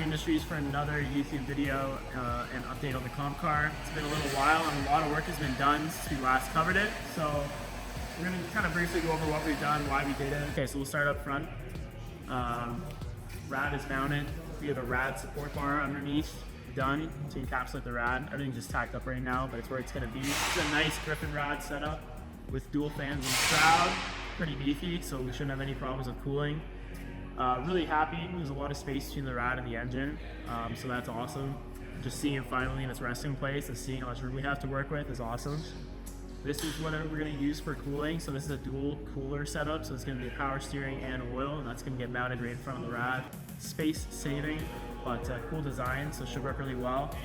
Industries for another YouTube video and update on the comp car. It's been a little while and a lot of work has been done since we last covered it. So we're going to kind of briefly go over what we've done, why we did it. Okay, so we'll start up front. Rad is mounted. We have a rad support bar underneath, done to encapsulate the rad. Everything's just tacked up right now, but it's where it's going to be. It's a nice Griffin rad setup with dual fans in the shroud. Pretty beefy, so we shouldn't have any problems with cooling. Really happy. There's a lot of space between the rad and the engine, so that's awesome. Just seeing it finally in its resting place and seeing how much room we have to work with is awesome. This is what we're going to use for cooling. So this is a dual cooler setup. So it's going to be power steering and oil, and that's going to get mounted right in front of the rad. Space saving, but cool design, so it should work really well.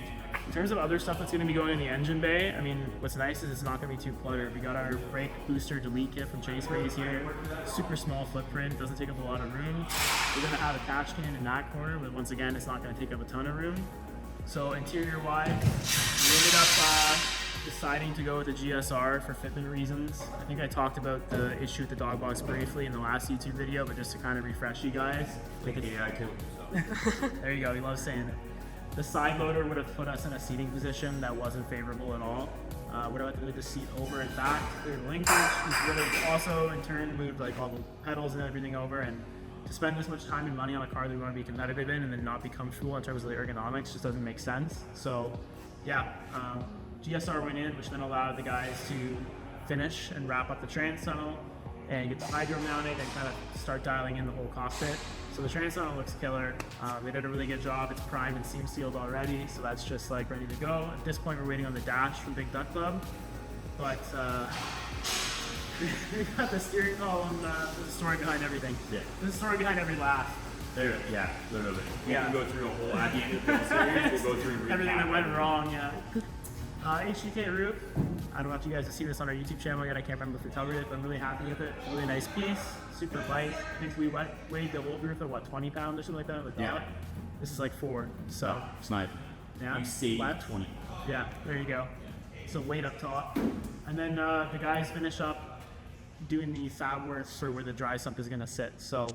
In terms of other stuff that's going to be going in the engine bay, I mean, what's nice is it's not going to be too cluttered. We got our brake booster delete kit from Chase Rays here. Super small footprint, doesn't take up a lot of room. We're going to have a catch can in that corner, but once again, it's not going to take up a ton of room. So interior-wise, we ended up deciding to go with a GSR for fitment reasons. I think I talked about the issue with the dog box briefly in the last YouTube video, but just to kind of refresh you guys. Yeah, I too. There you go, we love saying it. The side loader would have put us in a seating position that wasn't favorable at all. Would have had to move the seat over and back to clear the linkage. We would have also in turn moved like all the pedals and everything over, and to spend this much time and money on a car that we want to be competitive in and then not be comfortable in terms of the ergonomics just doesn't make sense. So yeah, GSR went in, which then allowed the guys to finish and wrap up the trans tunnel and get the hydro mounted and kind of start dialing in the whole cockpit. So the trans tunnel looks killer. They did a really good job. It's primed and seam sealed already, so that's just like ready to go. At this point, we're waiting on the dash from Big Duck Club, but we got the steering column. There's a story behind everything. Yeah. There's a story behind every laugh. There, yeah, literally. We can go through a whole at the end of the series. We'll go through everything that went wrong. Yeah. HDK roof. I don't know if you guys have seen this on our YouTube channel yet. I can't remember if we covered it, but I'm really happy with it. Really nice piece, super light. I think we weighed the old roof at what, 20 pounds or something like that with dog. This is like 4, so. It's not. Yeah. You say flat 20. Yeah, there you go. So weight up top. And then the guys finish up doing the fab work for where the dry sump is gonna sit. So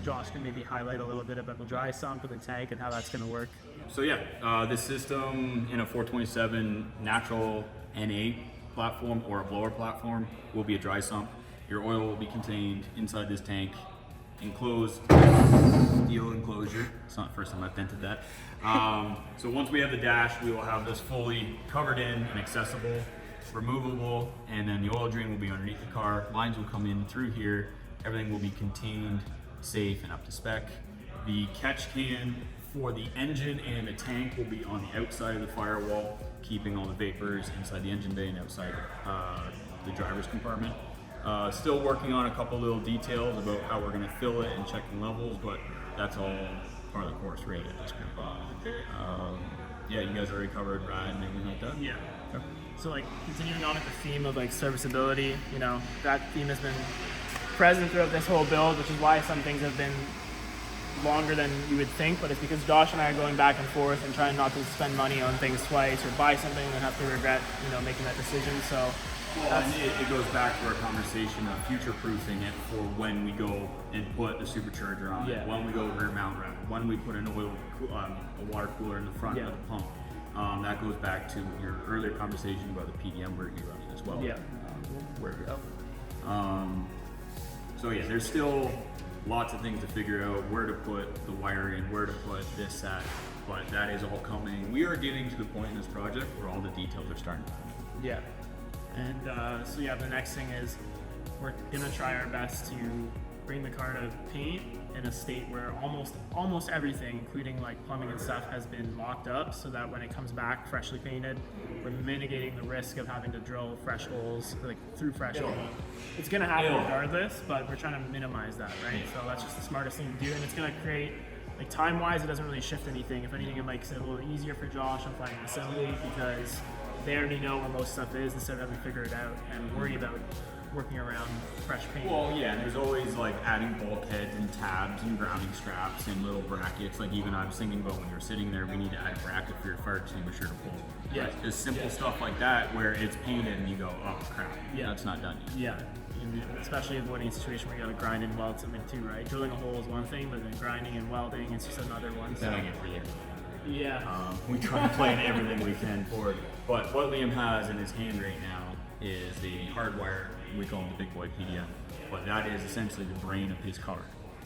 Josh can maybe highlight a little bit about the dry sump and the tank and how that's gonna work. So yeah, this system in a 427 natural NA platform or a blower platform will be a dry sump. Your oil will be contained inside this tank, enclosed steel enclosure. It's not the first time I've vented that. So once we have the dash, we will have this fully covered in and accessible, removable, and then the oil drain will be underneath the car. Lines will come in through here. Everything will be contained, safe, and up to spec. The catch can for the engine and the tank will be on the outside of the firewall, keeping all the vapors inside the engine bay and outside the driver's compartment. Still working on a couple little details about how we're going to fill it and checking levels, but that's all part of the course really at this point. Yeah, you guys already covered ride and everything like that? Yeah. Okay. So like continuing on with the theme of like serviceability, you know, that theme has been present throughout this whole build, which is why some things have been longer than you would think, but it's because Josh and I are going back and forth and trying not to spend money on things twice or buy something and then have to regret, you know, making that decision. So well, and it goes back to our conversation of future-proofing it for when we go and put the supercharger on it, when we go rear mount wrap, when we put an oil, a water cooler in the front of the pump. That goes back to your earlier conversation about the PDM we're running as well. Yeah. Where we go. So yeah, there's still lots of things to figure out, where to put the wiring, where to put this at, but that is all coming. We are getting to the point in this project where all the details are starting to come. Yeah. And so yeah, the next thing is we're gonna try our best to bring the car to paint in a state where almost everything, including like plumbing and stuff, has been mocked up, so that when it comes back freshly painted, we're mitigating the risk of having to drill fresh holes, like through fresh oil. It's gonna happen regardless, but we're trying to minimize that, right? So that's just the smartest thing to do, and it's gonna create, like time-wise, it doesn't really shift anything. If anything, it makes it a little easier for Josh on finding assembly because they already know where most stuff is instead of having to figure it out and worry about working around fresh paint. Well, yeah, and there's always like adding bulkheads and tabs and grounding straps and little brackets. Like even I was thinking about when you're sitting there, we need to add a bracket for your fire extinguisher to pull. Yeah. Just simple stuff like that where it's painted and you go, oh crap, that's not done yet. Yeah, especially avoiding a situation where you gotta grind and weld something too, right? Drilling a hole is one thing, but then grinding and welding is just another one. So. Then I get weird. Yeah. We try to plan everything we can for it. But what Liam has in his hand right now is the hardwire, we call him the big boy PDM. But that is essentially the brain of his car.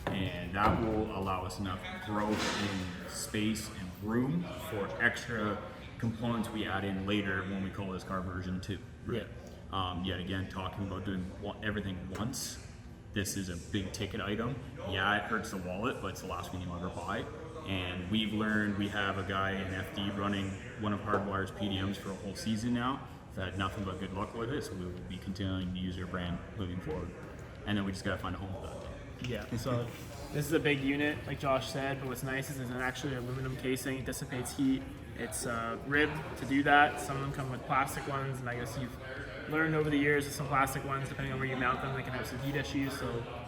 And that will allow us enough growth in space and room for extra components we add in later when we call this car version 2. Right? Yet again, talking about doing everything once, this is a big ticket item. Yeah, it hurts the wallet, but it's the last one you'll ever buy. And we've learned, we have a guy in FD running one of Hardwire's PDMs for a whole season now. We've had nothing but good luck with it, so we will be continuing to use their brand moving forward. And then we just gotta find a home for that. Yeah, so this is a big unit, like Josh said, but what's nice is it's an actually aluminum casing. It dissipates heat. It's ribbed to do that. Some of them come with plastic ones, and I guess you've learned over the years that some plastic ones, depending on where you mount them, they can have some heat issues. So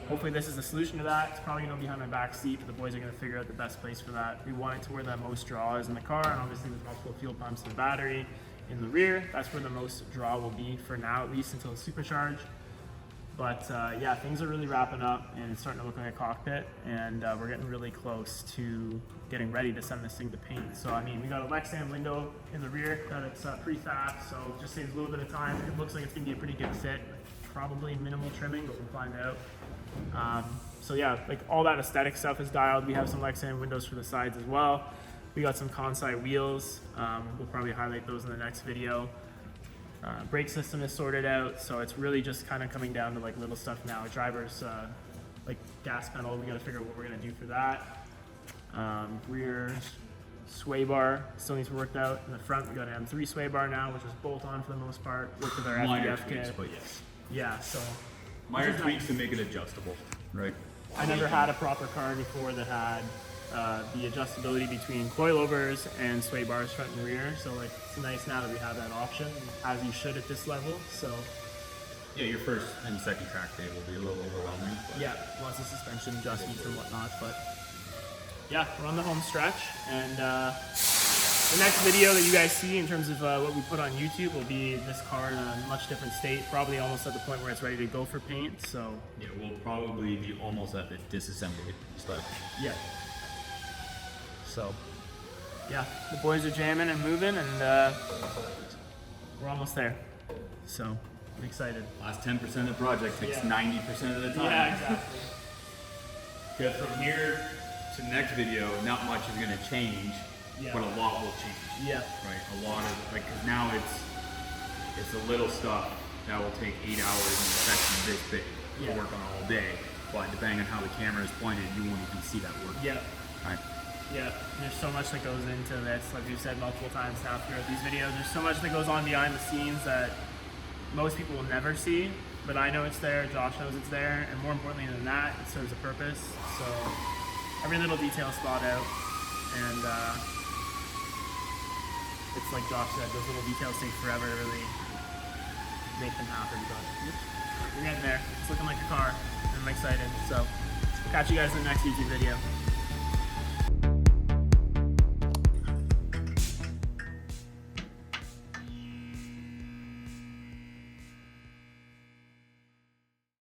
hopefully this is the solution to that. It's probably going to be behind my back seat, but the boys are going to figure out the best place for that. We want it to where the most draw is in the car, and obviously with multiple fuel pumps and the battery in the rear, that's where the most draw will be for now, at least until it's supercharged. But yeah, things are really wrapping up, and it's starting to look like a cockpit, and we're getting really close to getting ready to send this thing to paint. So I mean, we got a Lexan window in the rear that it's prefab, so just saves a little bit of time. It looks like it's gonna be a pretty good fit. Probably minimal trimming, but we'll find out. So yeah, like all that aesthetic stuff is dialed. We have some Lexan windows for the sides as well. We got some Kansai wheels. We'll probably highlight those in the next video. Brake system is sorted out, so it's really just kind of coming down to like little stuff now. Driver's like gas pedal, we got to figure out what we're gonna do for that. Rear sway bar still needs to be worked out. In the front, we got an M3 sway bar now, which is bolt on for the most part. Worked with our Minor FDF tweaks, kit. but yes. Yeah, so Minor tweaks to make it adjustable, right? I never had a proper car before that had the adjustability between coilovers and sway bars front and rear. So like it's nice now that we have that option, as you should at this level. So Yeah, your first and second track day will be a little overwhelming. But yeah, lots of suspension adjustments and whatnot, but yeah, we're on the home stretch, and the next video that you guys see in terms of what we put on YouTube will be this car in a much different state, probably almost at the point where it's ready to go for paint. So yeah, we'll probably be almost at the disassembly start. yeah. So yeah, the boys are jamming and moving, and we're almost there. So I'm excited. Last 10% of the project takes Yeah. 90% of the time. Yeah, exactly. Because from here to the next video, not much is going to change, Yeah. but a lot will change. Yeah. Right, a lot of like, cause now it's the little stuff that will take 8 hours in a section this big Yeah. to work on all day. But depending on how the camera is pointed, you won't even see that work. Yeah. Right. Yeah, there's so much that goes into this, like we've said multiple times now throughout these videos. There's so much that goes on behind the scenes that most people will never see, but I know it's there, Josh knows it's there, and more importantly than that, it serves a purpose. So every little detail is thought out, and it's like Josh said, those little details take forever to really make them happen, but we're getting there. It's looking like a car, and I'm excited. So catch you guys in the next YouTube video.